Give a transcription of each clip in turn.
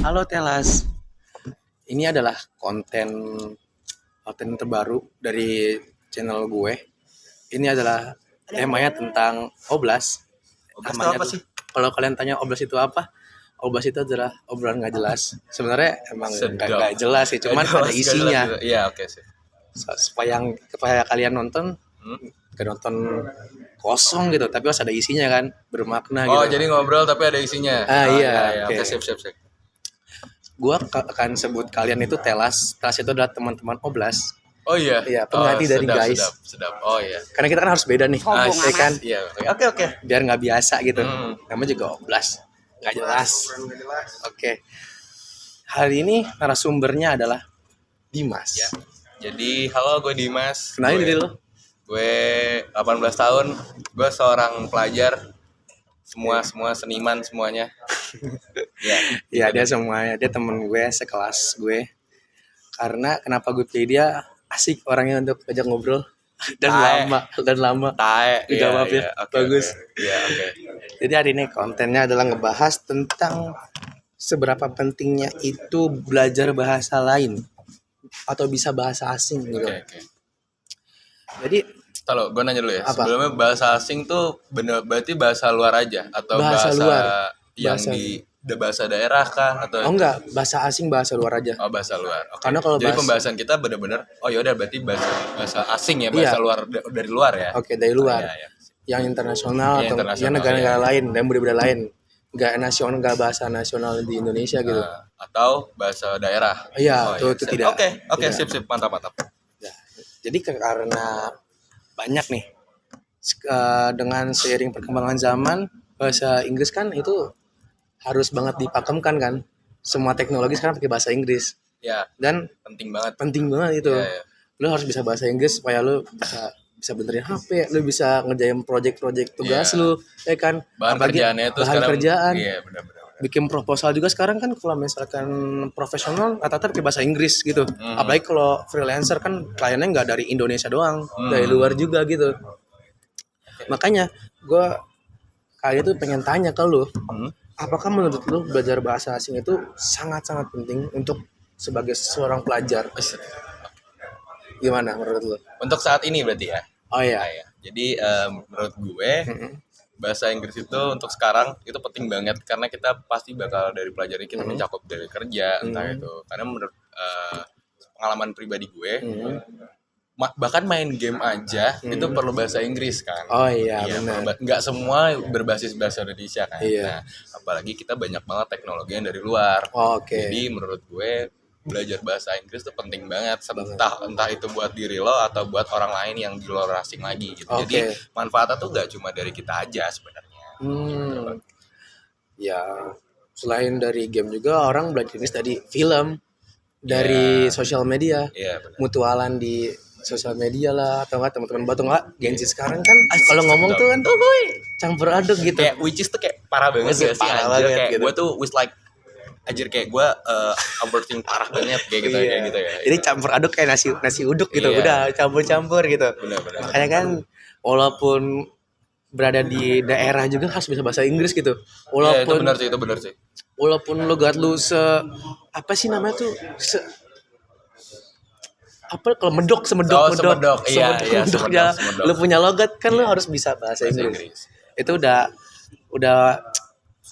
Halo Telas, ini adalah konten terbaru dari channel gue. Ini adalah temanya tentang oblas. Oblas itu Namanya apa tuh, sih? kalau kalian tanya oblas itu apa? Oblas itu adalah obrolan nggak jelas. Sebenarnya emang nggak jelas sih, cuman ada isinya. Gitu. Iya, oke sih. Supaya kalian nonton, Hmm? gak nonton kosong gitu, tapi harus ada isinya kan, bermakna Oh, gitu. jadi ngobrol tapi ada isinya. Iya, Iya. oke. Oke, sip. Gua akan sebut kalian itu Telas. Telas itu adalah teman-teman oblas. Oh iya. Iya, Oh, pengganti dari guys. sedap. Oh iya. Karena kita kan harus beda nih, ya kan? Iya. Oke. Biar nggak biasa gitu. Hmm. Namanya juga oblas, nggak jelas. Oke. Hari ini narasumbernya adalah Dimas. Ya. Jadi, halo, gue Dimas. Kenalin diri lo. Gue 18 tahun. Gue seorang pelajar. Semua seniman semuanya. Ya. Iya, dia semuanya. Dia temen gue, sekelas gue. Karena kenapa gue pilih dia, asik orangnya untuk ajak ngobrol. Dan lama Tae. dijawabnya. Bagus. Iya, oke. Jadi hari ini kontennya adalah ngebahas tentang seberapa pentingnya itu belajar bahasa lain atau bisa bahasa asing gitu. Oke. Jadi Halo, gue nanya dulu ya. Apa? Sebelumnya bahasa asing tuh berarti bahasa luar aja atau Bahasa bahasa luar. yang Bahasa- bahasa daerah kah atau enggak, bahasa asing bahasa luar aja. Oh, bahasa luar. Oke. Karena kalau Jadi bahasa- pembahasan kita benar-benar yaudah berarti bahasa asing ya, bahasa Iya. luar dari luar ya. Oke, dari luar. Iya. Yang internasional Iya, atau internasional, yang negara-negara iya. lain dan budaya lain. Enggak bahasa nasional di Indonesia gitu. Atau bahasa daerah. Iya, itu Sip. tidak. Oke, Tidak. sip, mantap. Ya. Jadi karena banyak nih dengan seiring perkembangan zaman, bahasa Inggris kan itu harus banget dipakemkan kan. Semua teknologi sekarang pakai bahasa Inggris Ya, dan penting banget. penting banget itu. Iya. Lu harus bisa bahasa Inggris supaya lu bisa benerin HP, lu bisa ngerjain project tugas Iya. lu, ya kan? Bahan Apalagi kerjaannya itu bahan sekarang. kerjaan. Iya, benar. Bikin proposal juga sekarang kan kalau misalkan profesional rata-rata pakai bahasa Inggris gitu. Apalagi kalau freelancer kan kliennya nggak dari Indonesia doang, dari luar juga gitu. Makanya gue kali itu pengen tanya ke lu, apakah menurut lu belajar bahasa asing itu sangat-sangat penting untuk sebagai seorang pelajar? Gimana menurut lu? Untuk saat ini berarti ya. Oh iya. Ya. Jadi menurut gue bahasa Inggris itu untuk sekarang itu penting banget karena kita pasti bakal dari pelajaran kita mencakup dari kerja entah itu karena menurut pengalaman pribadi gue bahkan main game aja itu perlu bahasa Inggris kan. Oh iya, benar. Nggak semua berbasis bahasa Indonesia kan. Iya. Nah, apalagi kita banyak banget teknologi yang dari luar. Oh, oke. Jadi menurut gue belajar bahasa Inggris itu penting banget entah itu buat diri lo atau buat orang lain yang di luar asing lagi gitu. Oke. Jadi manfaatnya tuh gak cuma dari kita aja sebenarnya. Ya, selain dari game juga orang belajar Inggris dari film, dari sosial media, Iya, benar. mutualan di sosial media lah, atau nggak teman-teman batu nggak Gen Z sekarang kan kalau ngomong tuh kan campur aduk gitu. Kayak which is tuh kayak parah banget gak sih Parah anjir banget kayak gitu. gue tuh anjir kayak gue overthink parah banget kayak gitu Iya. ya. Jadi campur aduk kayak nasi uduk gitu, Iya. udah campur-campur gitu. Benar. Makanya kan walaupun berada di daerah juga harus bisa bahasa Inggris gitu. Iya, Walaupun itu benar sih. walaupun logat lu apa sih namanya tuh kalau medok Semedok. Iya, medoknya semedok. lu punya logat kan lu harus bisa bahasa Inggris. Itu udah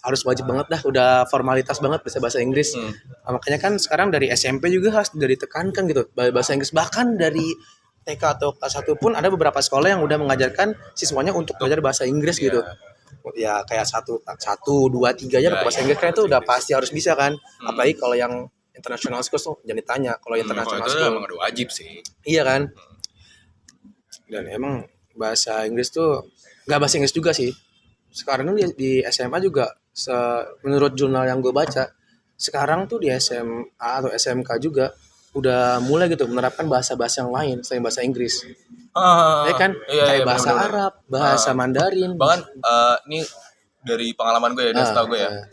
harus wajib banget dah, udah formalitas banget bisa bahasa Inggris. Nah, makanya kan sekarang dari SMP juga harus ditekankan gitu bahasa Inggris, bahkan dari TK atau kelas 1 pun ada beberapa sekolah yang udah mengajarkan siswanya untuk belajar bahasa Inggris gitu. Ya kayak 1, 2, 3 aja pakai bahasa Inggris kan itu udah pasti harus bisa kan. Apalagi kalau yang international schools tuh jangan ditanya kalau international Itu school. emang udah wajib sih. Iya kan? Dan emang bahasa Inggris tuh nggak bahasa Inggris juga sih. Sekarang tuh di SMA juga menurut jurnal yang gue baca, sekarang tuh di SMA atau SMK juga udah mulai gitu menerapkan bahasa-bahasa yang lain selain bahasa Inggris. Ya kan? Kayak bahasa bener-bener. Arab, bahasa Mandarin. Bahkan ini dari pengalaman gue ya, dan setahu gue ya. Ah.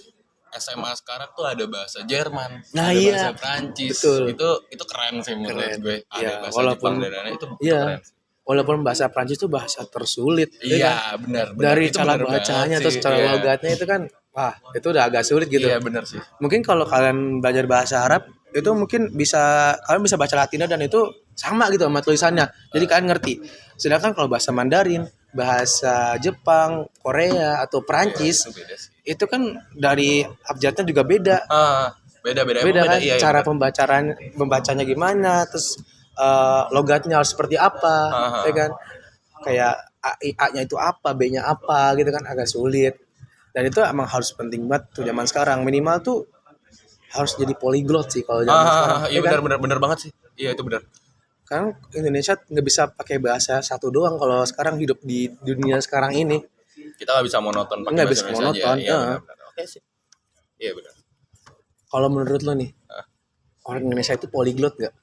SMA sekarang tuh ada bahasa Jerman, Nah, ada iya. bahasa Prancis. Betul. Itu keren sih menurut Keren. gue. Ada Iya, bahasa walaupun- Jepang dan lain-lain itu Iya. keren. Walaupun bahasa Prancis itu bahasa tersulit. ya kan? Iya, benar. Dari Itu cara benar bacanya banget terus sih, cara iya. logatnya itu kan itu udah agak sulit gitu. Iya benar sih. Mungkin kalau kalian belajar bahasa Arab itu mungkin kalian bisa baca Latina dan itu sama gitu sama tulisannya. Jadi kalian ngerti. Sedangkan kalau bahasa Mandarin, bahasa Jepang, Korea atau Perancis Itu beda sih. itu kan dari abjadnya juga beda. Beda Beda kan iya, cara bener. membacanya gimana, terus logatnya harus seperti apa, ya kan? Kayak A-nya itu apa, B-nya apa gitu kan agak sulit. Dan itu emang harus penting banget tuh zaman sekarang. Minimal tuh harus jadi polyglot sih kalau zaman sekarang. Iya Ya kan? benar banget sih. Iya itu benar. Karena Indonesia nggak bisa pakai bahasa satu doang kalau sekarang hidup di dunia sekarang ini. Kita nggak bisa monoton pakai Nggak bahasa bisa Indonesia monoton, aja. Iya ya. benar. Oke sih. Iya benar. Kalau menurut lo nih, orang Indonesia itu polyglot nggak?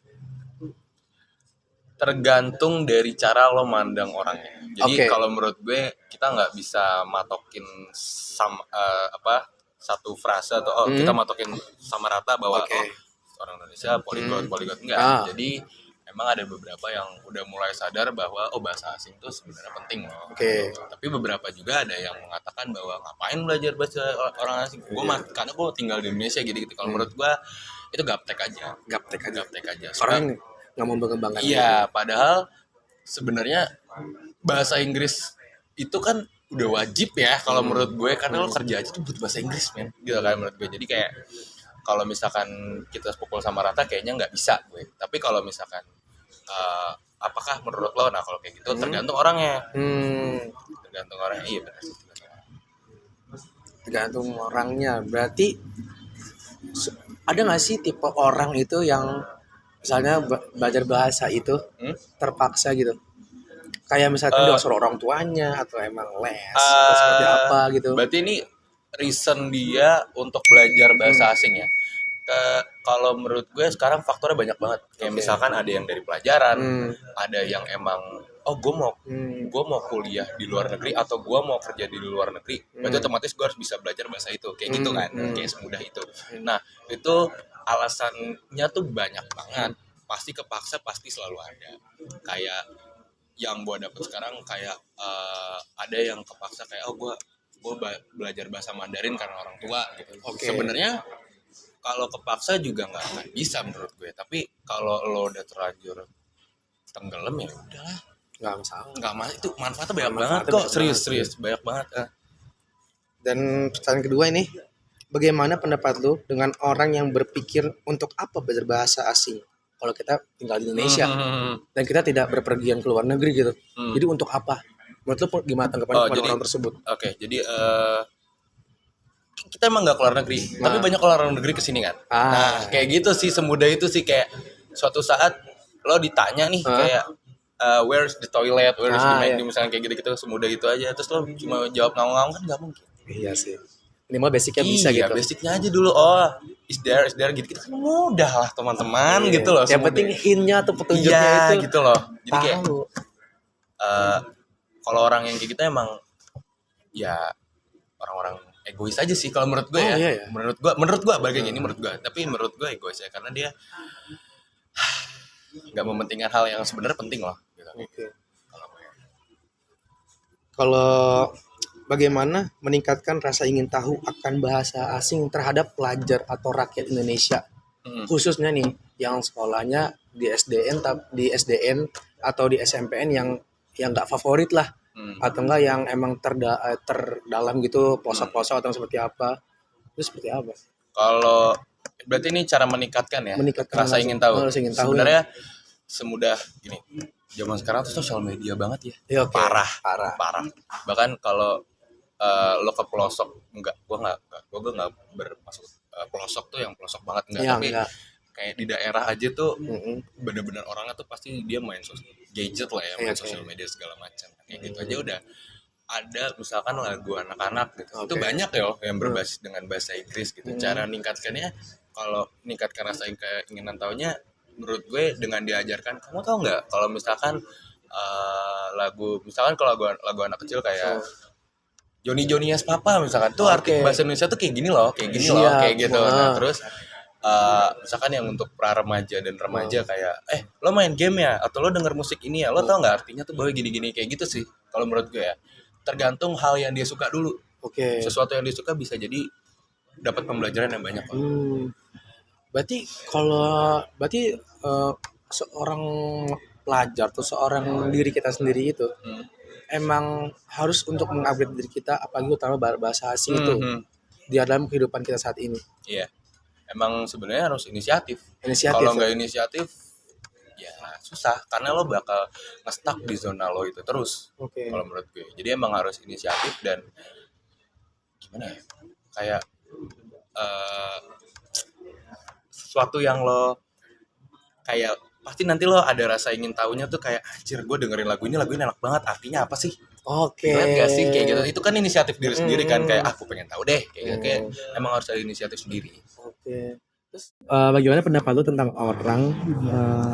Tergantung dari cara lo mandang orangnya. Jadi Oke. kalau menurut gue kita nggak bisa matokin satu frase atau kita matokin sama rata bahwa Oke. orang Indonesia polyglot enggak. Jadi emang ada beberapa yang udah mulai sadar bahwa bahasa asing itu sebenarnya penting loh. Oke. Tapi beberapa juga ada yang mengatakan bahwa ngapain belajar bahasa orang asing. Karena gue tinggal di Indonesia gitu. Kalau menurut gue itu gaptek aja. Gaptek aja. Soalnya- Orang nggak mau mengembangkan. Iya, padahal sebenarnya bahasa Inggris itu kan udah wajib ya kalau menurut gue, karena lo kerja aja tuh butuh bahasa Inggris men, gitu kan menurut gue. Jadi kayak kalau misalkan kita pukul sama rata kayaknya nggak bisa gue. Tapi kalau misalkan apakah menurut lo, nah kalau kayak gitu tergantung orangnya. Tergantung orangnya, iya benar sih. Tergantung orangnya. Berarti ada nggak sih tipe orang itu yang misalnya belajar bahasa itu terpaksa gitu? Kayak misalkan dia suruh orang tuanya atau emang les atau seperti apa gitu. Berarti ini reason dia untuk belajar bahasa asing ya. Kalau menurut gue sekarang faktornya banyak banget. Kayak misalkan ada yang dari pelajaran, ada yang emang gue mau kuliah di luar negeri atau gue mau kerja di luar negeri. Berarti otomatis gue harus bisa belajar bahasa itu. Kayak gitu kan. Kayak semudah itu. Nah, itu alasannya tuh banyak banget. Pasti kepaksa, pasti selalu ada. Kayak yang gue dapet sekarang kayak ada yang kepaksa kayak gue belajar bahasa Mandarin karena orang tua gitu. Sebenarnya kalau kepaksa juga nggak akan bisa menurut gue. Tapi kalau lo udah terlanjur tenggelam ya udahlah, Nggak masalah. nggak itu manfaatnya banyak banget kok, serius banyak banget. Dan pertanyaan kedua ini, bagaimana pendapat lu dengan orang yang berpikir untuk apa belajar bahasa asing? Kalau kita tinggal di Indonesia dan kita tidak berpergian ke luar negeri gitu, jadi untuk apa? Menurut lu gimana tanggapan orang tersebut? Oke, jadi kita emang nggak keluar negeri, tapi banyak keluar negeri kesini kan. Nah, kayak gitu sih, semudah itu sih. Kayak suatu saat lo ditanya nih kayak where's the toilet, where's the menu, misalnya kayak gitu-gitu, semudah itu aja. Terus lo cuma jawab ngawang-ngawang kan nggak mungkin. Iya sih. Minimal basicnya bisa Iya, gitu. basicnya aja dulu. Is there gitu-gitu kan mudah lah teman-teman gitu loh. Yang penting hint-nya atau petunjuknya itu gitu loh. Jadi kayak tahu. kalau orang yang kayak gitu emang ya orang-orang egois aja sih kalau menurut gue ya. Iya, iya. Menurut gue bagian ini menurut gue. Tapi menurut gue egois ya, karena dia nggak mementingkan hal yang sebenarnya penting loh. Gitu. Oke. Kalau bagaimana meningkatkan rasa ingin tahu akan bahasa asing terhadap pelajar atau rakyat Indonesia, khususnya nih yang sekolahnya di SDN atau di SMPN yang nggak favorit lah, atau enggak yang emang terdalam gitu, pelosok-pelosok atau seperti apa? Itu seperti apa? Kalau berarti ini cara meningkatkan ya, rasa ingin tahu. Sebenarnya semudah gini. Zaman sekarang tuh sosial media banget ya. Okay. Parah. Bahkan kalau lo ke pelosok, gue nggak bermaksud pelosok tuh yang pelosok banget tapi kayak di daerah aja tuh bener-bener orangnya tuh pasti dia main gadget lah ya, main sosial media segala macam. Kayak gitu aja udah ada misalkan lagu anak-anak gitu. Itu banyak ya yang berbasis dengan bahasa Inggris gitu. Cara meningkatkannya, kalau meningkatkan rasa keinginan tahunya, menurut gue dengan diajarkan, kamu tahu nggak kalau misalkan kalau lagu anak kecil kayak Johnny Yes Papa misalkan tuh arti bahasa Indonesia tuh kayak gini loh kayak gitu. Nah, terus misalkan yang untuk pra remaja dan remaja kayak lo main game ya atau lo denger musik ini ya, lo tau nggak artinya tuh bahwa gini kayak gitu sih kalau menurut gue ya. Tergantung hal yang dia suka dulu. Oke. Sesuatu yang disuka bisa jadi dapat pembelajaran yang banyak kok. Berarti seorang pelajar atau seorang diri kita sendiri itu emang harus untuk mengupgrade diri kita, apalagi utama bahasa asing itu di dalam kehidupan kita saat ini. Iya. Emang sebenarnya harus inisiatif. Inisiatif. Kalau nggak inisiatif, ya susah. Karena lo bakal nge-stuck di zona lo itu terus. Oke. Kalau menurut gue. Jadi emang harus inisiatif dan gimana ya? Kayak sesuatu yang lo kayak pasti nanti lo ada rasa ingin tahunya tuh kayak anjir gue dengerin lagu ini enak banget, artinya apa sih? Oke. Lihat gak sih kayak gitu? Itu kan inisiatif diri sendiri kan, kayak aku pengen tahu deh kayak emang harus ada inisiatif sendiri. Oke. Terus bagaimana pendapat lu tentang orang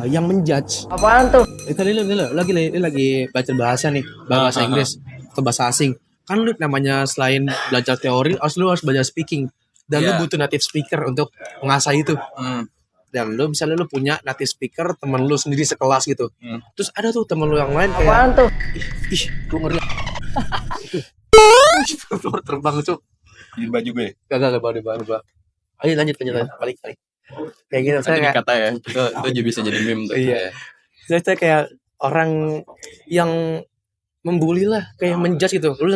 yang menjudge? Apaan tuh? Itu lagi baca bahasa nih, bahasa Inggris atau bahasa asing. Kan lu namanya selain belajar teori, lu harus belajar speaking. Dan lu butuh native speaker untuk mengasah itu. Dan lu misalnya lu punya native speaker temen lu sendiri sekelas gitu. Terus ada tuh temen lu yang lain kayak Apaan tuh? ih gue ngeri. Terbang tuh. Di baju gue. Gak berubah. Ayo lanjut balik. Kayak gitu saya kayak, kata ya. Itu juga bisa jadi meme tuh. Iya. Saya kayak orang yang membuli lah, kayak menjudge gitu. Lu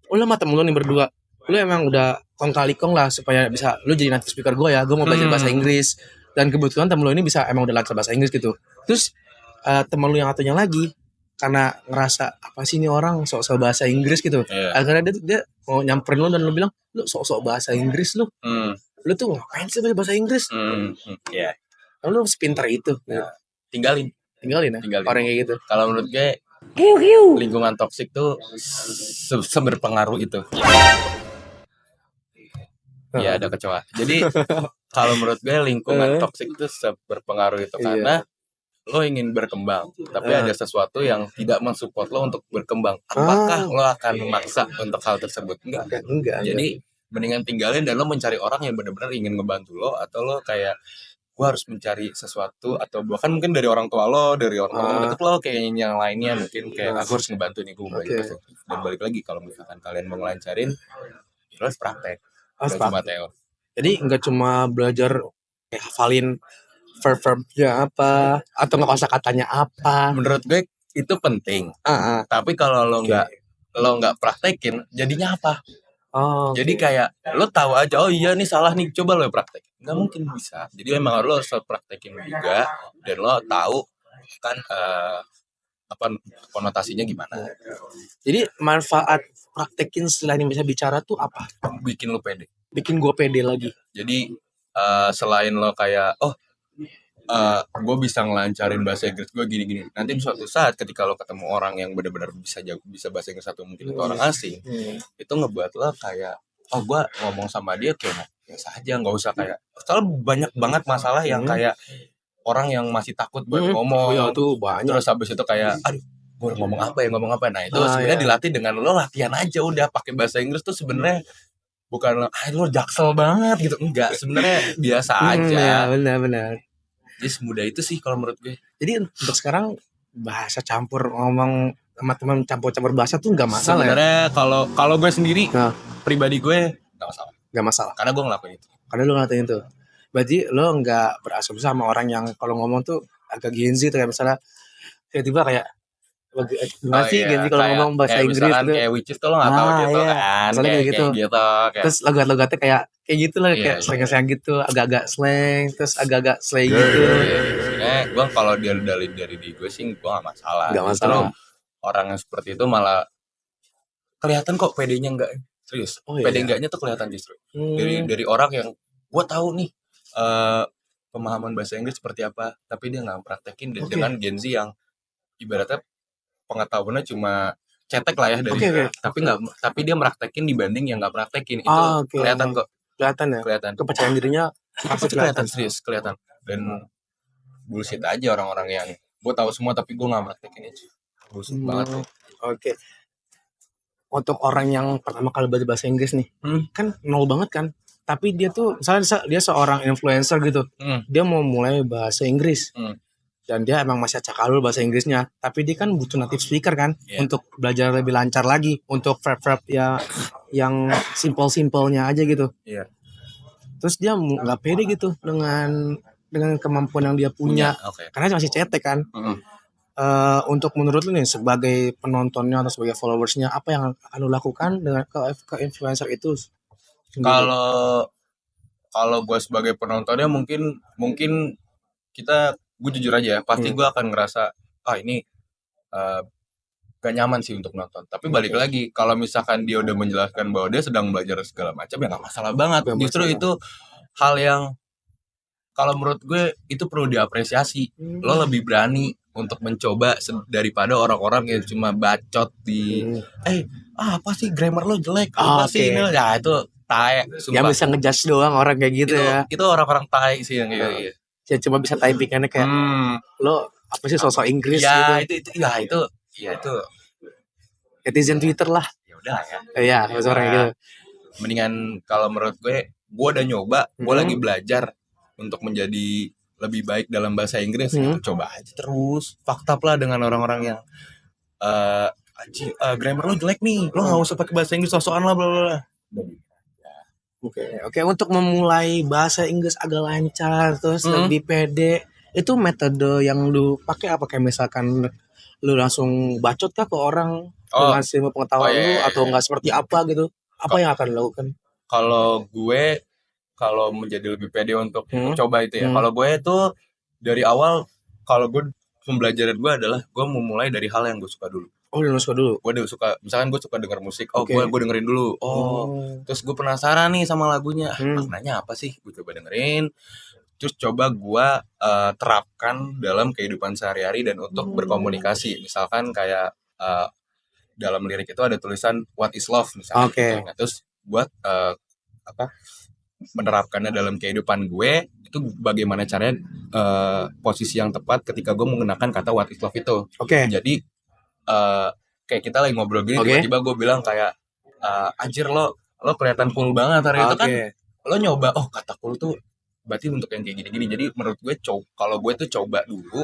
sama temen lu nih berdua. Lu emang udah kong kali kong lah supaya bisa lu jadi native speaker gue ya. Gue mau belajar bahasa Inggris. Dan kebetulan temen lu ini bisa emang udah lancar bahasa Inggris gitu. Terus temen lu yang satunya lagi karena ngerasa apa sih ini orang sok-sok bahasa Inggris gitu. Akhirnya dia mau nyamperin lu dan lu bilang, lu sok-sok bahasa Inggris lu. Lu tuh ngapain sih bahasa Inggris? Iya. Lu sepintar itu. Tinggalin Tinggalin ya. Orang kayak gitu. Kalau menurut gue lingkungan toksik tuh seberpengaruh itu. Ya ada kecoa. Jadi kalau menurut gue lingkungan toksik itu berpengaruh itu karena lo ingin berkembang, tapi ada sesuatu yang tidak mensupport lo untuk berkembang. Apakah lo akan memaksa untuk hal tersebut? Enggak. Jadi mendingan tinggalin dan lo mencari orang yang benar-benar ingin ngebantu lo, atau lo kayak gue harus mencari sesuatu, atau bahkan mungkin dari orang tua lo, dari orang deket lo, kayak yang lainnya mungkin kayak aku harus ngebantu nih, gue mau belajar. Dan balik lagi kalau misalkan kalian mau ngelancarin, lo harus praktek. Cuma teori. Jadi nggak cuma belajar kayak hafalin verb-verbnya apa atau nggak kosakatanya apa. Menurut gue itu penting. Tapi kalau lo nggak praktekin, jadinya apa? Jadi kayak lo tahu aja, oh iya nih salah nih, coba lo praktek. Nggak mungkin bisa. Jadi memang lo harus praktekin juga dan lo tahu kan apa konotasinya gimana. Jadi manfaat praktekin selain bisa bicara tuh apa? Bikin lo pede. Bikin gue pede lagi. Jadi selain lo kayak gue bisa ngelancarin bahasa Inggris gue gini-gini. Nanti suatu saat ketika lo ketemu orang yang benar-benar bisa bahasa Inggris atau mungkin itu orang asing, itu ngebuat lo kayak, oh gue ngomong sama dia kayak biasa aja, nggak usah kayak. Soalnya banyak banget masalah yang kayak orang yang masih takut buat ngomong. Tuh banyak. Terus habis itu kayak, aduh, gue ngomong apa. Nah itu sebenarnya dilatih dengan lo latihan aja udah pakai bahasa Inggris tuh sebenarnya. Bukan lo jaksel banget gitu, enggak, sebenarnya biasa aja. Benar. Jadi semudah itu sih kalau menurut gue. Jadi untuk sekarang bahasa campur, ngomong sama teman campur bahasa tuh nggak masalah. Sebenarnya kalau gue sendiri, pribadi gue nggak masalah. Karena gue ngelakuin itu. Karena lo ngelakuin itu. Berarti lo nggak berasumsi sama orang yang kalau ngomong tuh agak Gen Z tuh, kayak misalnya tiba-tiba kayak gimana sih Gen Z kalau ngomong bahasa Inggris gitu. Kayak which is tuh lo nggak tahu gitu kan. Kayak gitu. Terus logat-logatnya kayak gitu lah, kayak slang-slang gitu, agak-agak slang, terus agak-agak slang gitu. Sebenarnya gue kalau dari gue sih gue nggak masalah. Nggak masalah. Orang yang seperti itu malah kelihatan kok pedenya enggak. Serius. Pede enggaknya tuh kelihatan justru. Dari orang yang gue tahu nih pemahaman bahasa Inggris seperti apa, tapi dia nggak praktekin dengan Gen Z yang ibaratnya pengetahuannya cuma cetek lah ya dari tapi dia praktekin dibanding yang nggak praktekin itu kelihatan kok. Kelihatan. Kepercayaan dirinya pasti kelihatan, serius kelihatan. Dan bullshit aja orang-orang yang gue tahu semua tapi gue nggak praktekin itu. Bullshit banget. Oke. Untuk orang yang pertama kali belajar bahasa Inggris nih, kan nol banget kan. Tapi dia tuh misalnya dia seorang influencer gitu, dia mau mulai bahasa Inggris. dan dia emang masih acak-alul bahasa Inggrisnya, tapi dia kan butuh native speaker kan untuk belajar lebih lancar lagi, untuk verb-verb ya yang simple-simpelnya aja gitu. Terus dia nggak pede gitu dengan kemampuan yang dia punya. Karena masih cetek kan. Untuk menurut lu nih sebagai penontonnya atau sebagai followersnya, apa yang akan lu lakukan dengan ke influencer itu sendiri? Kalau gue sebagai penontonnya mungkin gue jujur aja ya, pasti gue akan ngerasa ini gak nyaman sih untuk nonton. Tapi balik lagi, kalau misalkan dia udah menjelaskan bahwa dia sedang belajar segala macam, ya gak masalah banget. Justru itu hal yang kalau menurut gue itu perlu diapresiasi. Lo lebih berani untuk mencoba daripada orang-orang yang cuma bacot di apa sih grammar lo jelek, apa sih ini, ya itu tae, sumpah. Yang bisa ngejudge doang orang kayak gitu ya. Itu orang-orang tae sih yang kayak gitu. Ya cuma bisa typingannya kayak lo apa sih sosok Inggris ya, gitu. itu netizen Twitter lah. Ya udah ya. Iya, orang gitu. Mendingan kalau menurut gue udah nyoba, gue lagi belajar untuk menjadi lebih baik dalam bahasa Inggris gitu. Coba aja terus. Fakta lah dengan orang-orang yang grammar lo jelek nih, lo nggak usah pakai bahasa Inggris sosokan lah, bla bla. Oke, untuk memulai bahasa Inggris agak lancar terus lebih pede, itu metode yang lu pakai apa? Kayak misalkan lu langsung bacot kah ke orang ngasih pengetahuan lu atau enggak seperti apa gitu? Apa yang akan dilakukan? Kalau gue menjadi lebih pede untuk coba itu ya. Kalau gue itu dari awal, kalau gue pembelajaran gue adalah gue memulai dari hal yang gue suka dulu. Oh, lu suka dulu. Gue suka, misalkan gue suka denger musik, gue dengerin dulu. Terus gue penasaran nih sama lagunya, maknanya apa sih? Gue coba dengerin. Terus coba gue terapkan dalam kehidupan sehari-hari dan untuk berkomunikasi. Misalkan kayak dalam lirik itu ada tulisan what is love misalnya. Nah, terus buat menerapkannya dalam kehidupan gue, itu bagaimana caranya posisi yang tepat ketika gue menggunakan kata what is love itu. Jadi kayak kita lagi ngobrol gini, tiba-tiba gue bilang kayak anjir lo kelihatan cool banget hari itu kan. Lo nyoba, kata cool tuh berarti untuk yang kayak gini-gini. Jadi menurut gue kalau gue tuh coba dulu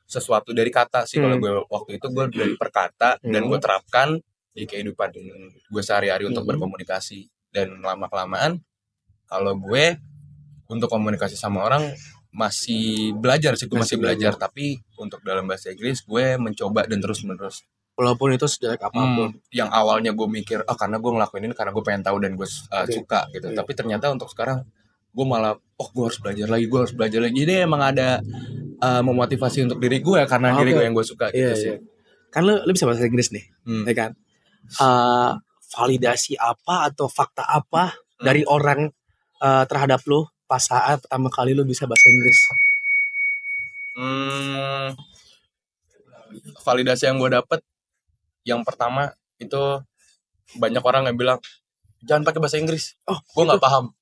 sesuatu dari kata sih. Kalau gue waktu itu gue dari perkata dan gue terapkan di kehidupan gue sehari-hari untuk berkomunikasi. Dan lama-kelamaan kalau gue untuk komunikasi sama orang masih belajar sih, gue masih belajar. Tapi untuk dalam bahasa Inggris gue mencoba dan terus-menerus. Walaupun itu sejelek apapun. Yang awalnya gue mikir, karena gue ngelakuin ini karena gue pengen tahu dan gue suka gitu. Tapi ternyata untuk sekarang gue malah, gue harus belajar lagi. Jadi emang ada memotivasi untuk diri gue karena diri gue yang gue suka gitu sih. Kan lu bisa bahasa Inggris nih, ya kan? Validasi apa atau fakta apa dari orang terhadap lu pas saat pertama kali lu bisa bahasa Inggris? Validasi yang gue dapet, yang pertama itu banyak orang yang bilang jangan pakai bahasa Inggris. Gue nggak paham.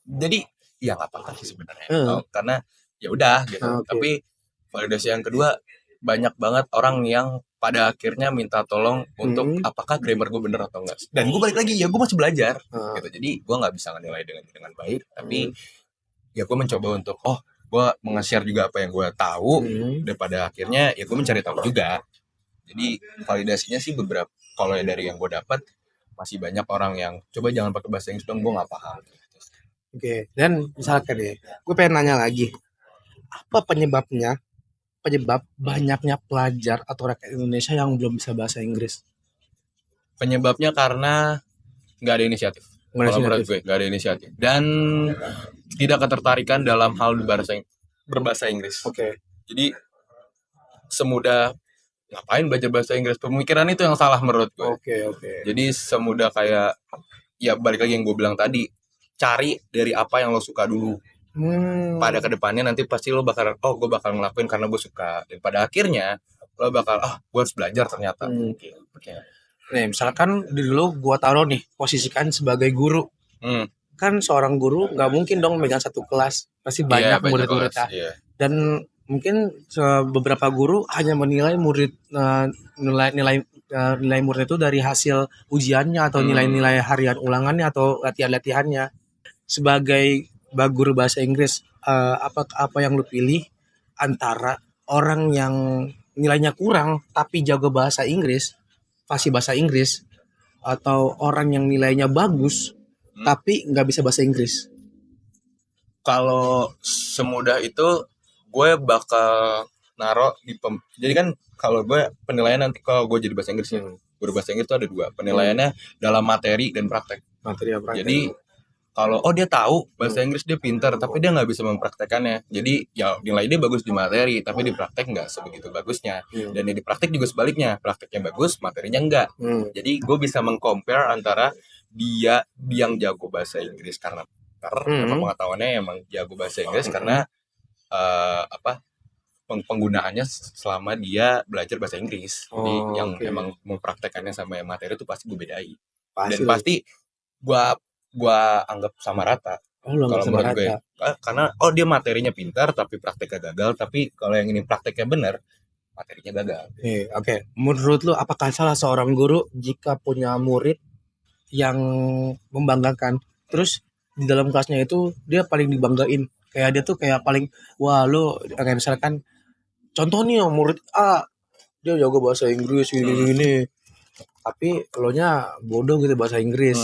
Jadi ya nggak apa-apa sih sebenarnya. Karena ya udah gitu. Tapi validasi yang kedua, banyak banget orang yang pada akhirnya minta tolong untuk apakah grammar gue bener atau enggak. Dan gue balik lagi, ya gue masih belajar gitu. Jadi gue nggak bisa nilai dengan baik, tapi ya gue mencoba untuk gue meng-share juga apa yang gue tahu, dan pada akhirnya ya gue mencari tahu juga. Jadi validasinya sih beberapa, kalau dari yang gue dapat masih banyak orang yang coba jangan pakai bahasa Inggris dong, gue nggak paham. Dan misalkan nih, gue pengen nanya lagi, apa penyebab banyaknya pelajar atau rakyat Indonesia yang belum bisa bahasa Inggris? Penyebabnya karena nggak ada inisiatif. Kalau menurut gue nggak ada inisiatif dan tidak ketertarikan dalam hal berbahasa Inggris. Jadi semudah ngapain belajar bahasa Inggris, pemikiran itu yang salah menurut gue. Jadi semudah kayak ya balik lagi yang gue bilang tadi, cari dari apa yang lo suka dulu. Pada kedepannya nanti pasti lo bakal gue bakal ngelakuin karena gue suka, dan pada akhirnya lo bakal gue harus belajar ternyata. Nih misalkan dulu gue taruh nih posisikan sebagai guru, kan seorang guru nggak mungkin dong megang satu kelas, pasti banyak murid-muridnya. Dan mungkin beberapa guru hanya menilai murid nilai murid itu dari hasil ujiannya atau nilai-nilai harian ulangannya atau latihan-latihannya. Sebagai guru bahasa Inggris, apa yang lu pilih antara orang yang nilainya kurang tapi jago bahasa Inggris, fasih bahasa Inggris, atau orang yang nilainya bagus tapi nggak bisa bahasa Inggris? Kalau semudah itu gue bakal naro di jadi kan kalau gue penilaian nanti kalau gue jadi bahasa Inggris ya, guru bahasa Inggris itu ada 2 penilaiannya, dalam materi dan praktek. Materi apa? Jadi kalau dia tahu bahasa Inggris, dia pintar tapi dia nggak bisa mempraktekannya, jadi ya nilai dia bagus di materi tapi di praktek nggak sebegitu bagusnya. Dan di praktek juga sebaliknya, prakteknya bagus materinya enggak. Jadi gue bisa mengcompare antara dia yang jago bahasa Inggris karena emang pengetahuannya emang jago bahasa Inggris karena penggunaannya selama dia belajar bahasa Inggris. Jadi yang emang mempraktekannya sama yang materi itu pasti gue bedai. Dan pasti gua anggap sama rata. Kalau menurut gue, karena dia materinya pintar tapi prakteknya gagal. Tapi kalau yang ini prakteknya benar, materinya gagal. Oke. Menurut lu apakah salah seorang guru jika punya murid yang membanggakan, terus di dalam kelasnya itu dia paling dibanggain, kayak dia tuh kayak paling wah lu kayak misalkan contoh nih murid A dia jago bahasa Inggris gini tapi lo nya bodoh gitu bahasa Inggris.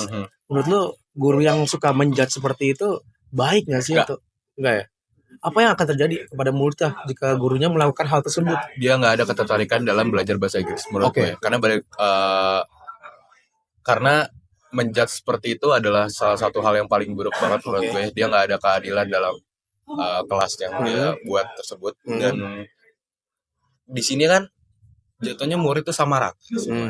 Menurut lu guru yang suka menjudge seperti itu baik nggak sih? Atau enggak ya? Apa yang akan terjadi kepada muridnya jika gurunya melakukan hal tersebut? Dia nggak ada ketertarikan dalam belajar bahasa Inggris menurut gue. Karena menjudge seperti itu adalah salah satu hal yang paling buruk banget menurut gue. Dia nggak ada keadilan dalam kelas yang dia buat tersebut. Dan di sini kan jatuhnya murid itu sama rata.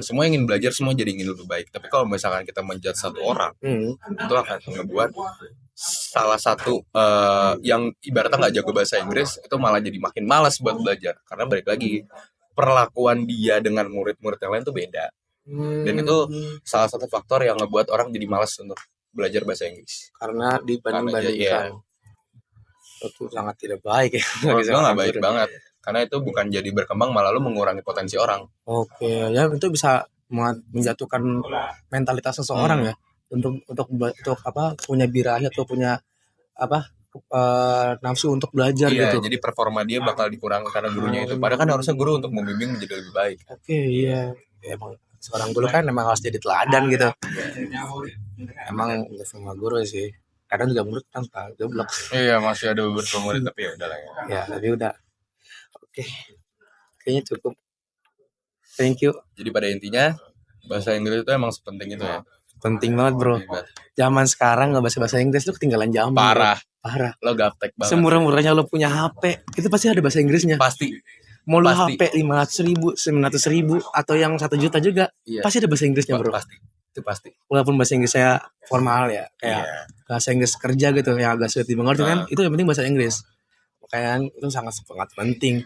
Semua ingin belajar, semua jadi ingin lebih baik. Tapi kalau misalkan kita menjudge satu orang, itu akan ngebuat salah satu yang ibaratnya nggak jago bahasa Inggris itu malah jadi makin malas buat belajar. Karena balik lagi, perlakuan dia dengan murid-murid yang lain tuh beda. Dan itu salah satu faktor yang ngebuat orang jadi malas untuk belajar bahasa Inggris. Karena dibanding-bandingkan. Itu sangat tidak baik ya. Itu nggak baik banget. Karena itu bukan jadi berkembang, malah lu mengurangi potensi orang. Ya itu bisa menjatuhkan mentalitas seseorang ya untuk punya birahi atau punya nafsu untuk belajar gitu. Jadi performa dia bakal dikurangkan karena gurunya itu. Padahal kan harusnya guru untuk membimbing menjadi lebih baik. Ya, emang seorang guru kan memang harus jadi teladan gitu. Emang nggak semua guru sih. Kadang juga murid kan goblok. Iya, masih ada beberapa murid tapi ya udahlah ya. Ya, tapi udah. Oke. Kayaknya cukup. Thank you. Jadi pada intinya bahasa Inggris itu emang sepenting itu ya. Penting banget, bro. Zaman sekarang nggak bahasa Inggris lu ketinggalan zaman. Parah. Lo gaptek banget. Semurah-murahnya lo punya HP, itu pasti ada bahasa Inggrisnya. Pasti. Mau lo HP 500.000, 900.000 atau yang 1 juta juga, pasti ada bahasa Inggrisnya, bro. Pasti. Itu pasti. Walaupun bahasa Inggrisnya formal ya, kayak bahasa Inggris kerja gitu yang agak sulit dimengerti kan, itu yang penting bahasa Inggris. Makanya itu sangat penting.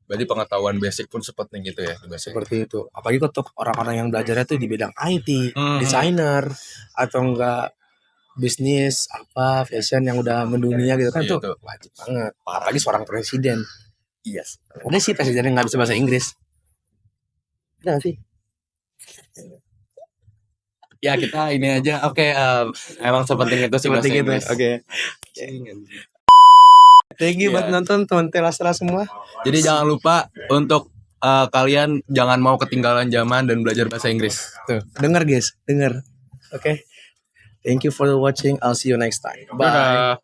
Berarti pengetahuan basic pun sepenting itu ya. Seperti itu. Apalagi untuk orang-orang yang belajarnya tuh di bidang IT, desainer, atau enggak bisnis, fashion yang udah mendunia gitu kan, tuh wajib banget. Apalagi seorang presiden. Yes. Ada sih presiden yang nggak bisa bahasa Inggris. Ada sih. Ya kita ini aja. Oke, emang sepenting itu sih bahasa Inggris. Oke. Thank you buat nonton teman Telasra semua. Jadi jangan lupa untuk kalian jangan mau ketinggalan zaman dan belajar bahasa Inggris. Tuh, dengar guys, dengar. Oke. Thank you for watching. I'll see you next time. Bye.